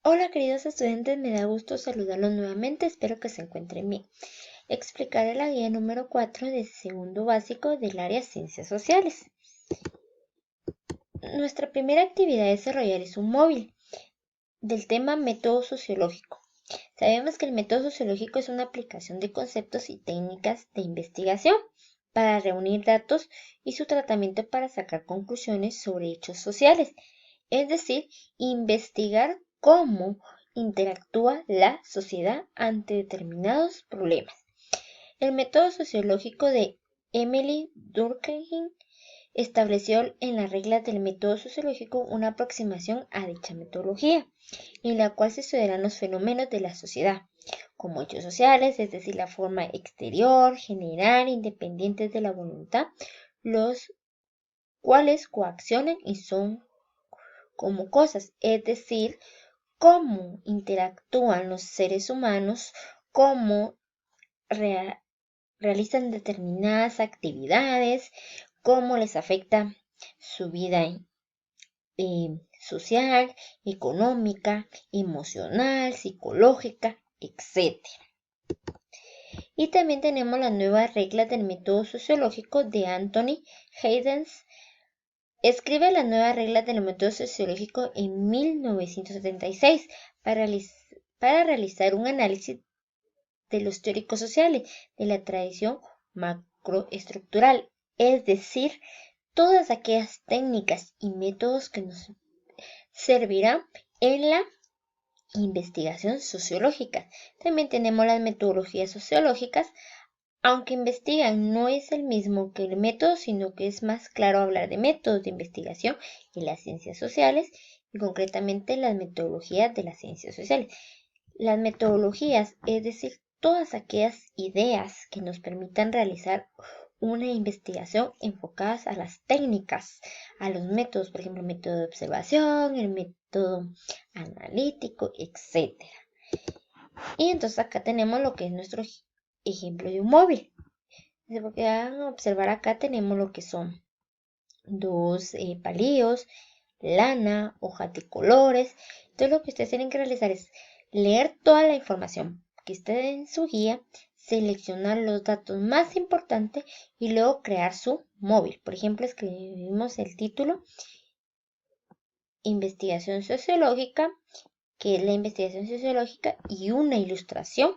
Hola queridos estudiantes, me da gusto saludarlos nuevamente, espero que se encuentren bien. Explicaré la guía número 4 de segundo básico del área Ciencias Sociales. Nuestra primera actividad a desarrollar es un móvil del tema método sociológico. Sabemos que el método sociológico es una aplicación de conceptos y técnicas de investigación para reunir datos y su tratamiento para sacar conclusiones sobre hechos sociales, es decir, investigar cómo interactúa la sociedad ante determinados problemas. El método sociológico de Emily Durkheim estableció en las reglas del método sociológico una aproximación a dicha metodología, en la cual se estudiarán los fenómenos de la sociedad, como hechos sociales, es decir, la forma exterior, general, independientes de la voluntad, los cuales coaccionan y son como cosas, es decir, cómo interactúan los seres humanos, cómo realizan determinadas actividades, cómo les afecta su vida social, económica, emocional, psicológica, etcétera. Y también tenemos las nuevas reglas del método sociológico de Anthony Giddens. Escribe las nuevas reglas del método sociológico en 1976 para realizar un análisis de los teóricos sociales de la tradición macroestructural, es decir, todas aquellas técnicas y métodos que nos servirán en la investigación sociológica. También tenemos las metodologías sociológicas, aunque investigan no es el mismo que el método, sino que es más claro hablar de métodos de investigación en las ciencias sociales y concretamente las metodologías de las ciencias sociales. Las metodologías, es decir, todas aquellas ideas que nos permitan realizar una investigación enfocadas a las técnicas, a los métodos, por ejemplo, el método de observación, el método analítico, etc. Y entonces acá tenemos lo que es nuestro ejemplo de un móvil. Porque van a observar acá tenemos lo que son dos palillos, lana, hojas de colores. Entonces lo que ustedes tienen que realizar es leer toda la información que esté en su guía, seleccionar los datos más importantes y luego crear su móvil. Por ejemplo, escribimos el título Investigación sociológica, que es la investigación sociológica, y una ilustración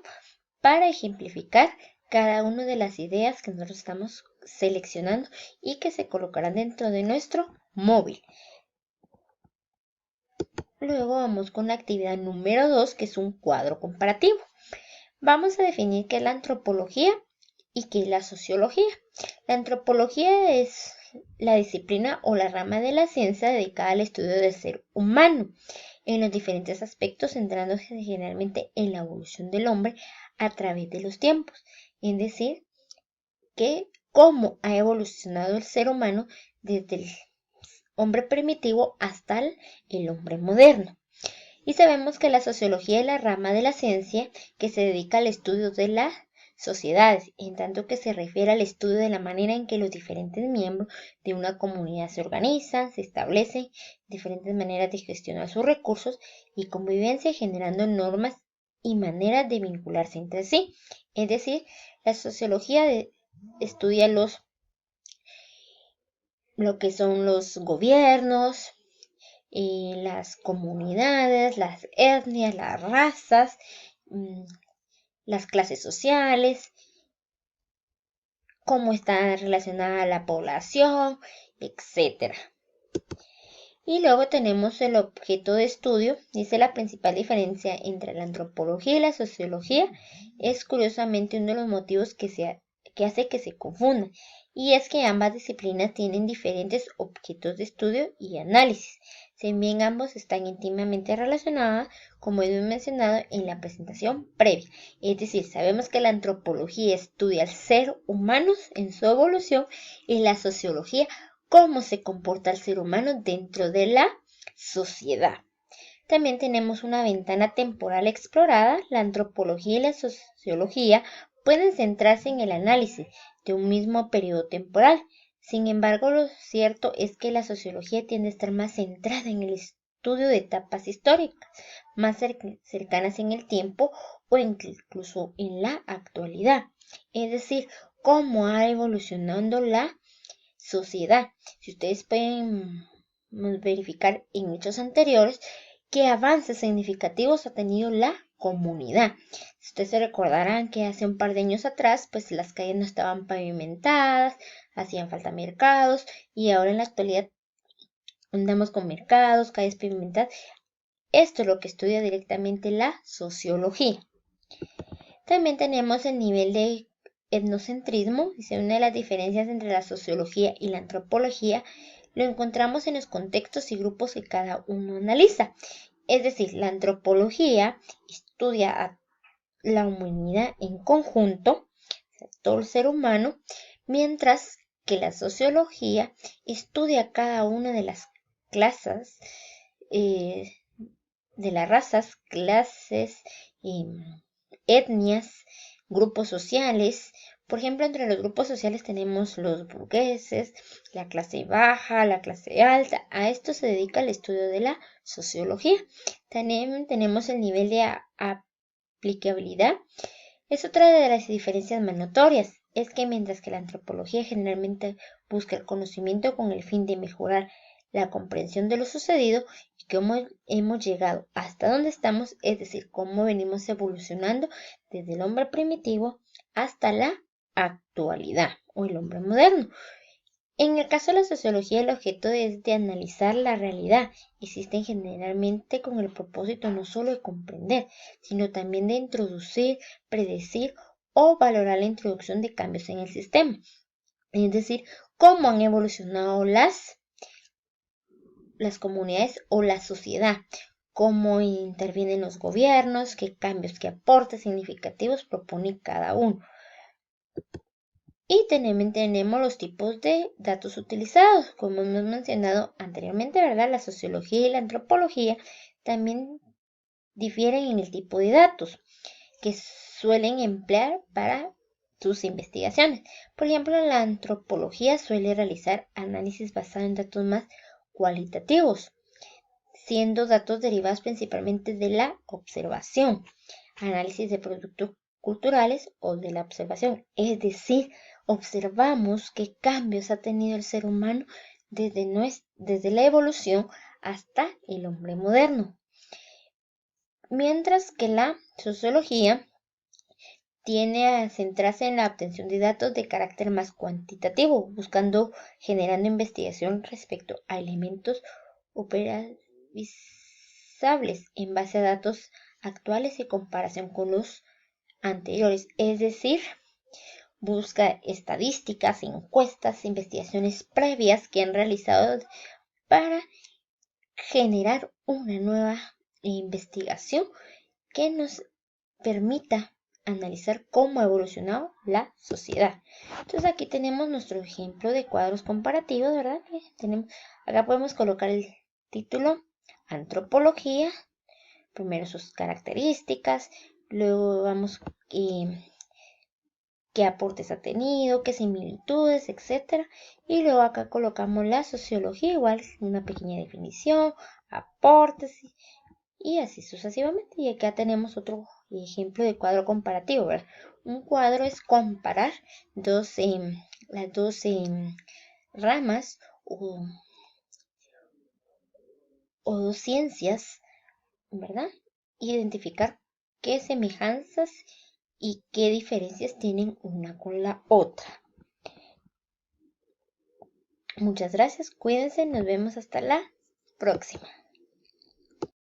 para ejemplificar cada una de las ideas que nosotros estamos seleccionando y que se colocarán dentro de nuestro móvil. Luego vamos con la actividad número 2, que es un cuadro comparativo. Vamos a definir qué es la antropología y qué es la sociología. La antropología es la disciplina o la rama de la ciencia dedicada al estudio del ser humano en los diferentes aspectos, centrándose generalmente en la evolución del hombre a través de los tiempos, es decir, que cómo ha evolucionado el ser humano desde el hombre primitivo hasta el hombre moderno. Y sabemos que la sociología es la rama de la ciencia que se dedica al estudio de las sociedades, en tanto que se refiere al estudio de la manera en que los diferentes miembros de una comunidad se organizan, se establecen diferentes maneras de gestionar sus recursos y convivencia, generando normas y maneras de vincularse entre sí. Es decir, la sociología estudia lo que son los gobiernos, las comunidades, las etnias, las razas, las clases sociales, cómo está relacionada la población, etc. Y luego tenemos el objeto de estudio. Dice la principal diferencia entre la antropología y la sociología es curiosamente uno de los motivos que hace que se confundan. Y es que ambas disciplinas tienen diferentes objetos de estudio y análisis. Si bien ambos están íntimamente relacionados, como hemos mencionado en la presentación previa. Es decir, sabemos que la antropología estudia al ser humano en su evolución y la sociología cómo se comporta el ser humano dentro de la sociedad. También tenemos una ventana temporal explorada. La antropología y la sociología pueden centrarse en el análisis de un mismo periodo temporal. Sin embargo, lo cierto es que la sociología tiende a estar más centrada en el estudio de etapas históricas más cercanas en el tiempo o incluso en la actualidad. Es decir, cómo ha evolucionado la sociedad. Si ustedes pueden verificar en hechos anteriores qué avances significativos ha tenido la comunidad. Ustedes se recordarán que hace un par de años atrás, pues las calles no estaban pavimentadas, hacían falta mercados y ahora en la actualidad andamos con mercados, calles pavimentadas. Esto es lo que estudia directamente la sociología. También tenemos el nivel de etnocentrismo. Dice, una de las diferencias entre la sociología y la antropología lo encontramos en los contextos y grupos que cada uno analiza. Es decir, la antropología estudia a la humanidad en conjunto, todo el ser humano, mientras que la sociología estudia cada una de las clases, de las razas, clases, etnias, grupos sociales. Por ejemplo, entre los grupos sociales tenemos los burgueses, la clase baja, la clase alta. A esto se dedica el estudio de la sociología. También tenemos el nivel de aplicabilidad. Es otra de las diferencias más notorias. Es que mientras que la antropología generalmente busca el conocimiento con el fin de mejorar la comprensión de lo sucedido y cómo hemos llegado hasta donde estamos, es decir, cómo venimos evolucionando desde el hombre primitivo hasta la actualidad o el hombre moderno. En el caso de la sociología, el objeto es de analizar la realidad. Existen generalmente con el propósito no solo de comprender, sino también de introducir, predecir o valorar la introducción de cambios en el sistema. Es decir, cómo han evolucionado las comunidades o la sociedad, cómo intervienen los gobiernos, qué cambios, qué aportes significativos propone cada uno. Y tenemos los tipos de datos utilizados, como hemos mencionado anteriormente, ¿verdad? La sociología y la antropología también difieren en el tipo de datos que suelen emplear para sus investigaciones. Por ejemplo, la antropología suele realizar análisis basado en datos más cualitativos, siendo datos derivados principalmente de la observación, análisis de productos culturales o de la observación, es decir, observamos qué cambios ha tenido el ser humano desde la evolución hasta el hombre moderno. Mientras que la sociología tiene a centrarse en la obtención de datos de carácter más cuantitativo, generando investigación respecto a elementos operacionales en base a datos actuales y comparación con los anteriores, es decir, busca estadísticas, encuestas, investigaciones previas que han realizado para generar una nueva investigación que nos permita analizar cómo ha evolucionado la sociedad. Entonces aquí tenemos nuestro ejemplo de cuadros comparativos, ¿verdad? Acá podemos colocar el título Antropología, primero sus características, luego vamos qué aportes ha tenido, qué similitudes, etc. Y luego acá colocamos la sociología, igual una pequeña definición, aportes y así sucesivamente. Y acá tenemos otro ejemplo de cuadro comparativo, ¿verdad? Un cuadro es comparar las dos ramas o dos ciencias, ¿verdad? Identificar qué semejanzas y qué diferencias tienen una con la otra. Muchas gracias, cuídense, nos vemos hasta la próxima.